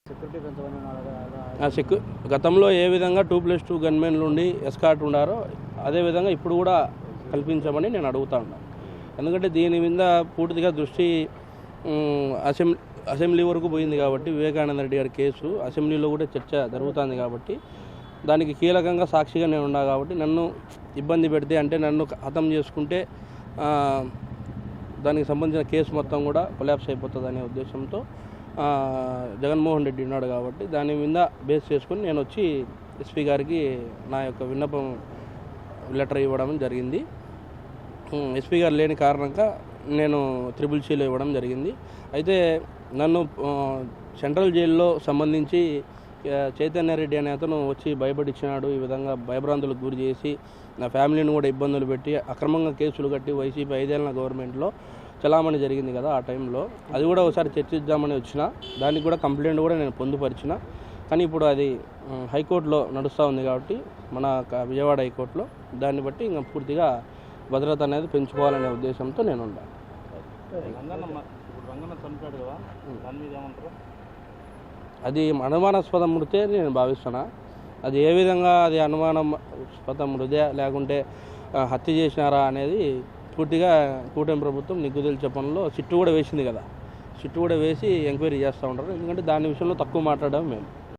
Security పెంచమని గతంలో ఏ విధంగా 2+2 గన్మెన్లు ఉండి ఎస్కార్ట్ ఉండారో అదేవిధంగా ఇప్పుడు కూడా కల్పించమని నేను అడుగుతా ఉన్నాను. ఎందుకంటే దీని మీద పూర్తిగా దృష్టి అసెంబ్లీ వరకు పోయింది కాబట్టి వివేకానంద రెడ్డి గారి కేసు అసెంబ్లీలో కూడా చర్చ జరుగుతుంది కాబట్టి దానికి కీలకంగా సాక్షిగా నేను ఉన్నా కాబట్టి నన్ను ఇబ్బంది పెడితే అంటే నన్ను హతం చేసుకుంటే దానికి సంబంధించిన కేసు మొత్తం కూడా కొలాప్స్ అయిపోతుంది అనే ఉద్దేశంతో జగన్మోహన్ రెడ్డి ఉన్నాడు కాబట్టి దాని మీద బేస్ చేసుకుని నేను వచ్చి ఎస్పీ గారికి నా యొక్క విన్నపం లెటర్ ఇవ్వడం జరిగింది. ఎస్పీ గారు లేని కారణంగా నేను CCCలో ఇవ్వడం జరిగింది. అయితే నన్ను సెంట్రల్ జైల్లో సంబంధించి చైతన్య రెడ్డి అనే అతను వచ్చి భయపడిచ్చినాడు. ఈ విధంగా భయభ్రాంతులకు గురి చేసి నా ఫ్యామిలీని కూడా ఇబ్బందులు పెట్టి అక్రమంగా కేసులు కట్టి వైసీపీ 5 ఏళ్ళ గవర్నమెంట్లో చలామణి జరిగింది కదా. ఆ టైంలో అది కూడా ఒకసారి చర్చిద్దామని వచ్చిన, దానికి కూడా కంప్లైంట్ కూడా నేను పొందుపరిచిన. కానీ ఇప్పుడు అది హైకోర్టులో నడుస్తూ ఉంది కాబట్టి మన విజయవాడ హైకోర్టులో దాన్ని బట్టి ఇంకా పూర్తిగా భద్రత అనేది పెంచుకోవాలనే ఉద్దేశంతో నేను ఉన్నాను. అది అనుమానాస్పద మృతే నేను భావిస్తున్నా. అది ఏ విధంగా అది అనుమానాస్పద మృదే లేకుంటే హత్య చేసినారా అనేది పూర్తిగా కూటమి ప్రభుత్వం నిగ్గుదల పనుల్లో సిట్టు కూడా వేసింది కదా. సిట్టు కూడా వేసి ఎంక్వైరీ చేస్తూ ఉంటారు. ఎందుకంటే దాని విషయంలో తక్కువ మాట్లాడడం మేము